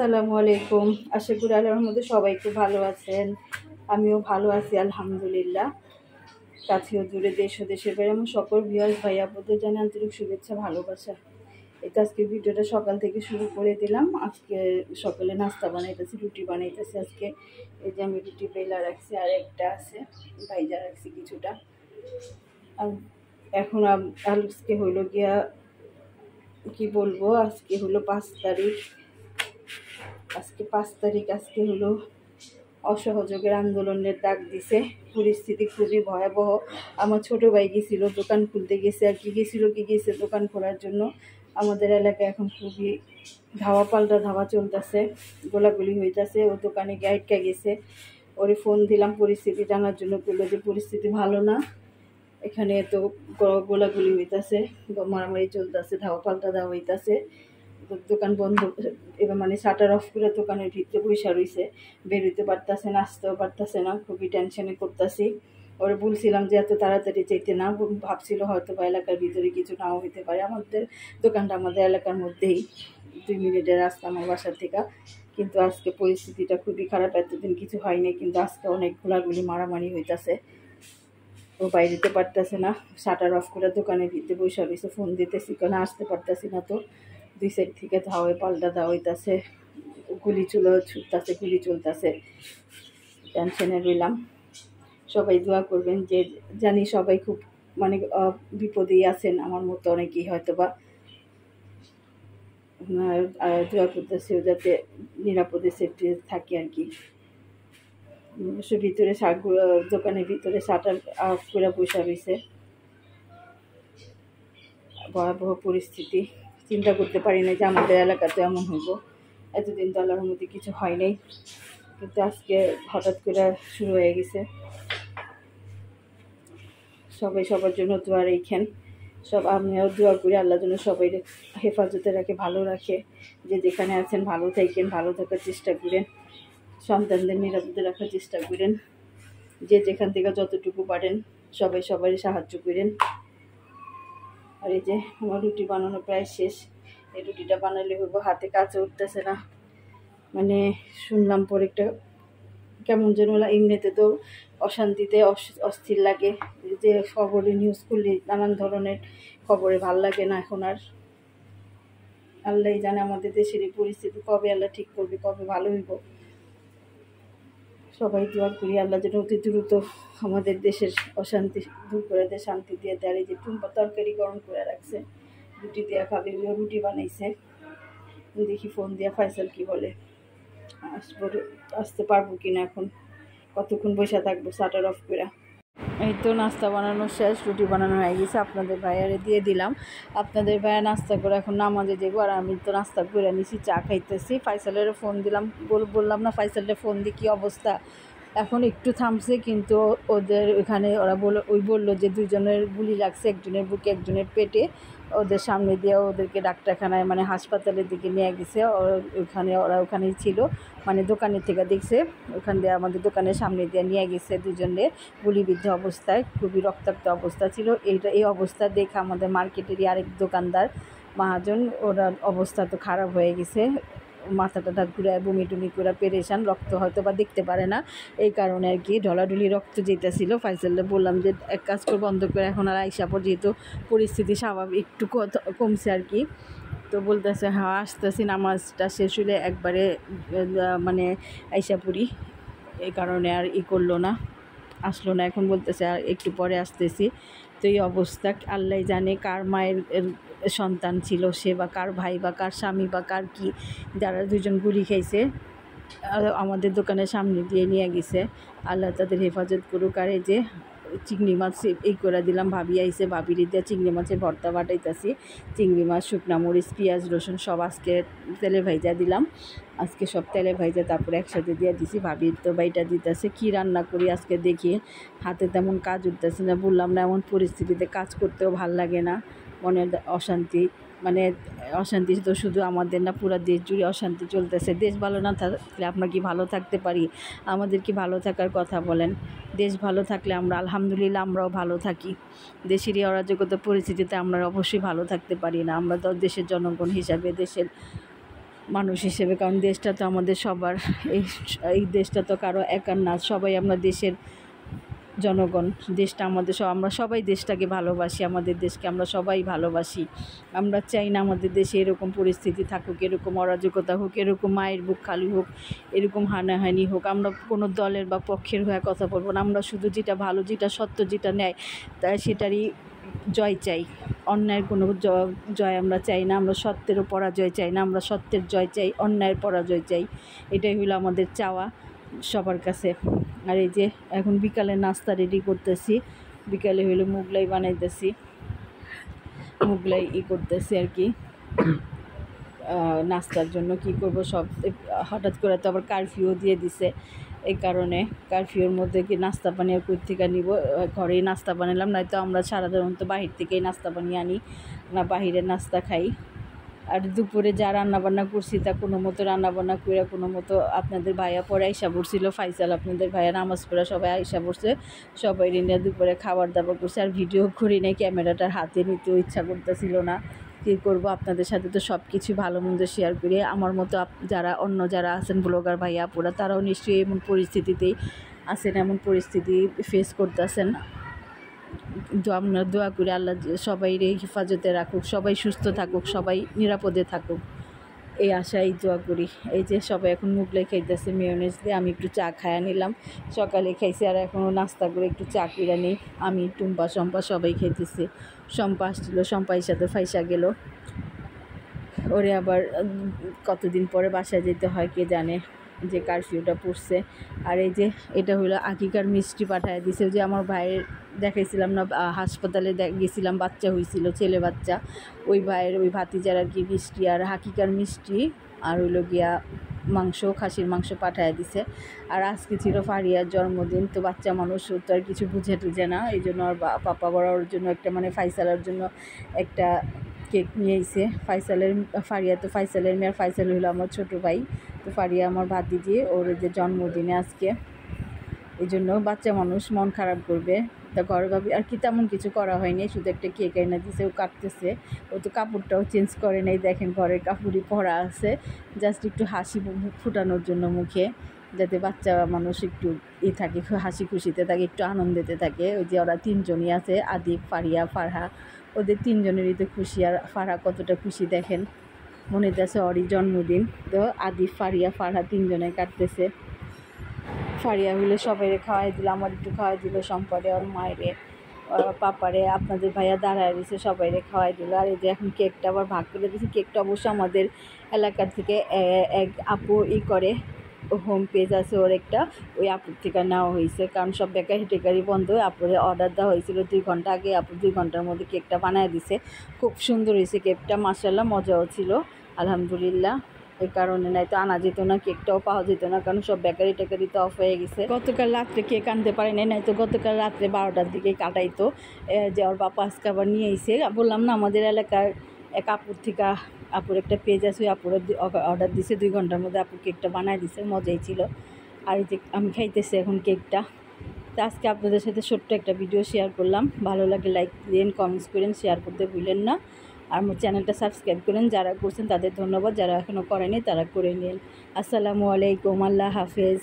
আসসালামু আলাইকুম। আশা করি আল্লাহর মধ্যে সবাই খুব ভালো আছেন। আমিও ভালো আছি আলহামদুলিল্লাহ। কাছেও দূরে দেশ ও দেশের বাইরে আমার সকল ভিউয়ার্স ভাই আপুদের জানাই আন্তরিক শুভেচ্ছা ভালোবাসা। এটা আজকে ভিডিওটা সকাল থেকে শুরু করে দিলাম। আজকে সকালে নাস্তা বানাইতেছি, রুটি বানাইতেছি। আজকে এই যে আমি রুটি বেলা রাখছি আর একটা আছে ভাইজা রাখছি কিছুটা। আর এখন আজকে হইলো গিয়া কি বলবো, আজকে হলো 5 তারিখ। আজকে হলো অসহযোগের আন্দোলনের ডাক দিছে। পরিস্থিতি খুবই ভয়াবহ। আমার ছোট ভাই গেছিল দোকান খুলতে, গেছে আর কি গেছে দোকান খোলার জন্য। আমাদের এলাকায় এখন খুবই ধাওয়া পাল্টা ধাওয়া চলতেছে, গোলাগুলি হইতেছে। ও দোকানে আটকা গেছে। ওরে ফোন দিলাম পরিস্থিতি জানার জন্য, বললো যে পরিস্থিতি ভালো না, এখানে তো গোলাগুলি হইতেছে, মারামারি চলতেছে, ধাওয়া পাল্টা ধাওয়া হইতেছে। দোকান বন্ধ, এবার মানে শাটার অফ করে দোকানের ভিতরে বৈশা রয়েছে, বেরোতে পারতেছে না, আসতেও পারতেছে না। খুবই টেনশনে করতেছি। ওরা বলছিলাম যে এত তাড়াতাড়ি যেতে না, ভাবছিল হয়তো বা এলাকার ভিতরে কিছু নাও হইতে পারে। আমাদের দোকানটা আমাদের এলাকার মধ্যেই, 2 মিনিটের রাস্তা আমার বাসার থেকে। কিন্তু আজকে পরিস্থিতিটা খুবই খারাপ। এতদিন কিছু হয়নি, কিন্তু আজকে অনেক গোলাগুলি মারামারি হইতেছে। ও বাইরেতে পারতেছে না, শাটার অফ করে দোকানের ভিতরে বৈশা রয়েছে। ফোন দিতেছি কেন আসতে পারতেছি না। তো 2 সাইড থেকে ধাওয়ায় পাল্টা ধাওয়া হইতেছে, গুলি ছুটতেছে, গুলি চলতেছে। টেনশনে রইলাম। সবাই দোয়া করবেন, যে জানি সবাই খুব মানে বিপদেই আছেন, আমার মতো অনেকেই হয়তো বা। দোয়া করতেছি যাতে নিরাপদে সেফটি থাকে আর কি। ভিতরে দোকানের ভিতরে শাটার অফ করে বসে রয়েছে। ভয়াবহ পরিস্থিতি, চিন্তা করতে পারি না যে আমাদের এলাকাতে এমন হইব। এতদিন তো আল্লাহর মধ্যে কিছু হয় নাই, কিন্তু আজকে হঠাৎ করে শুরু হয়ে গেছে। সবাই সবার জন্য দোয়া রেখেন। আমিও দোয়া করি আল্লাহ যেন সবাই হেফাজতে রাখে, ভালো রাখে। যে যেখানে আছেন ভালো থাকেন, ভালো থাকার চেষ্টা করেন, সন্তানদের নিরাপদে রাখার চেষ্টা করেন। যে যেখান থেকে যতটুকু পারেন সবাই সবারই সাহায্য করেন। আর এই যে আমার রুটি বানানো প্রায় শেষ। এই রুটিটা বানালে হইব, হাতে কাছে উঠতেছে না। মানে শুনলাম পরে একটা কেমন যেন এমনিতে তো অশান্তিতে অস্থির লাগে, যে খবরে নিউজ করলে নানান ধরনের খবরে ভাল লাগে না এখন আর। আল্লাহ জানে আমাদের দেশের এই পরিস্থিতি কবে আল্লাহ ঠিক করবে, কবে ভালো হইব। সবাই দোয়া করি আল্লাহ যেন অতি দ্রুত আমাদের দেশের অশান্তি দূর করে দেয়, শান্তি দিয়ে দেয়। এই যে টুম্পা তরকারি গরম করে রাখছে, রুটি দেওয়া খাবে, রুটি বানাইছে। দেখি ফোন দিয়া ফাইসাল কি বলে, আসতে পারবো কিনা, এখন কতক্ষণ বসে থাকবো শাটার অফ করে। এই তো নাস্তা বানানো শেষ, রুটি বানানো হয়ে গেছে, আপনাদের ভাইয়ারে দিয়ে দিলাম। আপনাদের ভাইয়া নাস্তা করে এখন নামাজে যাবো, আর আমি তো নাস্তা করে নিছি, চা খাইতেছি। ফাইসালেরও ফোন দিলাম, বললাম না ফাইসালের ফোন দিয়ে কী অবস্থা। এখন একটু থামছে, কিন্তু ওদের ওখানে ওরা বললো যে 2 জনের গুলি লাগছে, একজনের বুকে একজনের পেটে। ওদের সামনে দিয়ে ওদেরকে ডাক্তারখানায় মানে হাসপাতালের দিকে নিয়ে গেছে। ওরা ওখানেই ছিল, মানে দোকানের থেকে দেখছে, ওখান দিয়ে আমাদের দোকানের সামনে দিয়ে নিয়ে গেছে। 2 জনে গুলিবিদ্ধ অবস্থায়, খুবই রক্তাক্ত অবস্থা ছিল। এই অবস্থা দেখে আমাদের মার্কেটেরই আরেক দোকানদার মহাজন, ওরা অবস্থা তো খারাপ হয়ে গেছে, মাথাটা ঘুরে বমি টুমি করে পেরেশান, রক্ত হয়তো বা দেখতে পারে না, এই কারণে আর কি ঢলাঢুলি রক্ত যেতেছিল। ফাইসালে বললাম যে এক কাজ করে বন্ধ করে এখন আর আইসা পর, যেহেতু পরিস্থিতি স্বাভাবিক একটু কমছে আর কি। তো বলতেছে হ্যাঁ আসতেছি, নামাজটা শেষ হলে একবারে মানে আইসা পড়ি, এই কারণে আর করলো না, আসলো না। এখন বলতেছে আর একটু পরে আসতেছি। তো এই অবস্থা, আল্লাহ জানে কার মায়ের সন্তান ছিল সে, বা কার ভাই, বা কার স্বামী, বা কার কি, যারা 2 জন গুলি খাইছে আমাদের দোকানের সামনে দিয়ে নিয়ে গেছে। আল্লাহ তাদের হেফাজত করুক। আর এই যে চিংড়ি মাছ এই করে দিলাম, ভাবি আইসে, ভাবির দিয়ে চিংড়ি মাছের ভর্তা বাটাইতেছি। চিংড়ি মাছ, শুকনা মরিচ, পেঁয়াজ, রসুন সব আজকে তেলে ভাইজা দিলাম। আজকে সব তেলে ভাইজা তারপরে একসাথে দিয়ে দিছি। ভাবির তো বাইটা দিতেছে, কী রান্না করি আজকে দেখি, হাতে তেমন কাজ উঠতেছে না। বললাম না এমন পরিস্থিতিতে কাজ করতেও ভাল লাগে না, মনের অশান্তি, মানে অশান্তি তো শুধু আমাদের না, পুরো দেশ জুড়ে অশান্তি চলতেছে। দেশ ভালো না থাকলে আমরা কি ভালো থাকতে পারি? আমাদের কি ভালো থাকার কথা বলেন? দেশ ভালো থাকলে আমরা আলহামদুলিল্লাহ আমরাও ভালো থাকি। দেশেরই অরাজকতা পরিস্থিতিতে আমরা অবশ্যই ভালো থাকতে পারি না। আমরা তো দেশের জনগণ হিসাবে, দেশের মানুষ হিসেবে, কারণ দেশটা তো আমাদের সবার, এই এই দেশটা তো কারো একার না, সবাই আমরা দেশের জনগণ। দেশটা আমাদের আমরা সবাই দেশটাকে ভালোবাসি, আমাদের দেশকে আমরা সবাই ভালোবাসি। আমরা চাই না আমাদের দেশে এরকম পরিস্থিতি থাকুক, এরকম অরাজকতা হোক, এরকম মায়ের বুক খালি হোক, এরকম হানাহানি হোক। আমরা কোনো দলের বা পক্ষের হয়ে কথা বলবো না, আমরা শুধু যেটা ভালো, যেটা সত্য, যেটা ন্যায়, তাই সেটারই জয় চাই। অন্যায়ের কোনো জয় আমরা চাই না, আমরা সত্যেরও পরাজয় চাই না, আমরা সত্যের জয় চাই, অন্যায়ের পরাজয় চাই। এটাই হলো আমাদের চাওয়া সবার কাছে। আর এই যে এখন বিকালে নাস্তা রেডি করতেছি, বিকালে হইলো মুগলাই বানাইতেছি, মুগলাই করতেছি আর কি নাস্তার জন্য। কি করব, সব হঠাৎ করে তো আবার কারফিউ দিয়ে দিছে, এই কারণে কারফিউর মধ্যে কি নাস্তা পানি আর কই থেকে নিব, ঘরেই নাস্তা বানালাম। নয়তো আমরা সাধারণত বাহির থেকেই নাস্তা বানিয়ে আনি, না বাহিরে নাস্তা খাই। আর দুপুরে যা রান্নাবান্না করছি তা কোনো মতো রান্নাবান্না করে কোনো মতো আপনাদের ভাইয়া পরে আইসা পড়ছিল, ফাইসাল আপনাদের ভাইয়া নামাজ পড়ে সবাই আইসা পড়ছে, সবাই নিয়ে দুপুরে খাবার দাবার করছে। আর ভিডিও করি নাই, ক্যামেরাটার হাতে নিতেও ইচ্ছা করতেছিল না। কী করব, আপনাদের সাথে তো সব কিছু ভালো মন্দ শেয়ার করি। আমার মতো যারা অন্য যারা আছেন ব্লগার ভাইয়া আপুরা, তারাও নিশ্চয়ই এমন পরিস্থিতিতেই আছেন, এমন পরিস্থিতি ফেস করতেছেন। কিন্তু আমরা দোয়া করি আল্লাহ সবাই হেফাজতে রাখুক, সবাই সুস্থ থাকুক, সবাই নিরাপদে থাকুক, এই আশাই দোয়া করি। এই যে সবাই এখন মুগলাই খাইতেছে মেয়োনেজ দিয়ে, আমি একটু চা খাইয়া নিলাম, সকালে খাইছি আর এখনও নাস্তা করে একটু চা কিনে নিই। আমি টুম্পা শম্পা সবাই খাইতেছি। শম্পা আসছিল, শম্পার সাথে ফাইসা গেল, ওরে আবার কতদিন পরে বাসায় যেতে হয় কে জানে, যে কারফিউটা পড়ছে। আর এই যে এটা হলো আকিকার মিষ্টি পাঠায় দিছে, যে আমার ভাইয়ের দেখাইছিলাম না, হাসপাতালে গেছিলাম, বাচ্চা হয়েছিল, ছেলে বাচ্চা, ওই ভাইয়ের ওই ভাতিজার আর কি মিষ্টি আর হাকিকার মিষ্টি আর হইলো গিয়া মাংস, খাসির মাংস পাঠায় দিছে। আর আজকে ছিল ফারিয়ার জন্মদিন, তো বাচ্চা মানুষ তো আর কিছু বুঝে টুঝে না, এই জন্য আর পাপা বড়ার জন্য একটা মানে ফাইসালার জন্য একটা কেক নিয়ে এসে, ফারিয়া তো ফাইসালের মেয়ে, আর ফাইসাল হলো আমার ছোটো ভাই, তো ফারিয়া আমার ভাতিজি, ওর যে জন্মদিনে আজকে, এই জন্য বাচ্চা মানুষ মন খারাপ করবে, তা ঘরে ভাবি আর কি তেমন কিছু করা হয়নি, শুধু একটা কেক এনে দিছে, ও কাটতেছে, ও তো কাপড়টাও চেঞ্জ করে নেই, দেখেন ঘরের কাপড়ই পরা আছে, জাস্ট একটু হাসি ফুটানোর জন্য মুখে, যাতে বাচ্চা মানুষ একটু থাকে, হাসি খুশিতে থাকে, একটু আনন্দেতে থাকে। ওই যে ওরা তিনজনই আছে, আদিব, ফারিয়া, ফারহা, ওদের তিনজনেরই তো খুশি। আর ফারহা কতটা খুশি দেখেন, মনে হইতেছে ওরই জন্মদিন, তো আদিব, ফারিয়া, ফারহা তিনজনে কাটতেছে। ফারিয়া হইলে সবাইরে খাওয়াই দিল, আমার একটু খাওয়াই দিল, সম্পরে ওর মায়েরে, পাপারে, আপনাদের ভাইয়া দাঁড়ায় দিয়েছে, সবাইরে খাওয়াই দিল। আর এই যে এখন কেকটা আবার ভাগ করে দিয়েছে, কেকটা অবশ্য আমাদের এলাকার থেকে এক আপু করে, হোম পেজ আছে ওর একটা, ওই আপুর থেকে নেওয়া হয়েছে, কারণ সব বেকারি টেকারি বন্ধ, আপুরে অর্ডার দেওয়া হয়েছিল 2 ঘন্টা আগে, আপু 2 ঘন্টার মধ্যে কেকটা বানিয়ে দিছে, খুব সুন্দর হয়েছে কেকটা, মাশাআল্লাহ, মজাও ছিল, আলহামদুলিল্লাহ। এই কারণে নাই তো আনা যেত না, কেকটাও পাওয়া যেত না, কারণ সব বেকারি টেকারি তো অফ হয়ে গেছে। গতকাল রাত্রে কেক আনতে পারি নাই তো গতকাল রাত্রে 12টার দিকে কাটাইতো, যে ওর বাবা আজকে আবার নিয়ে এসে, বললাম না আমাদের এলাকার এক আপুর থেকে, আপুর একটা পেজ আছে, আপুর অর্ডার দিছে, 2 ঘন্টার মধ্যে আপু কেকটা বানায় দিছে, মজাই ছিল। আর এই যে আমি খাইতেছি এখন কেকটা। তো আজকে আপনাদের সাথে ছোট্ট একটা ভিডিও শেয়ার করলাম, ভালো লাগে লাইক দিন, কমেন্টস করেন, শেয়ার করতে ভুলেন না, আর আমার চ্যানেলটা সাবস্ক্রাইব করেন, যারা করছেন তাদের ধন্যবাদ, যারা এখনও করেনি তারা করে নিন। আসসালামু আলাইকুম, আল্লাহ হাফেজ।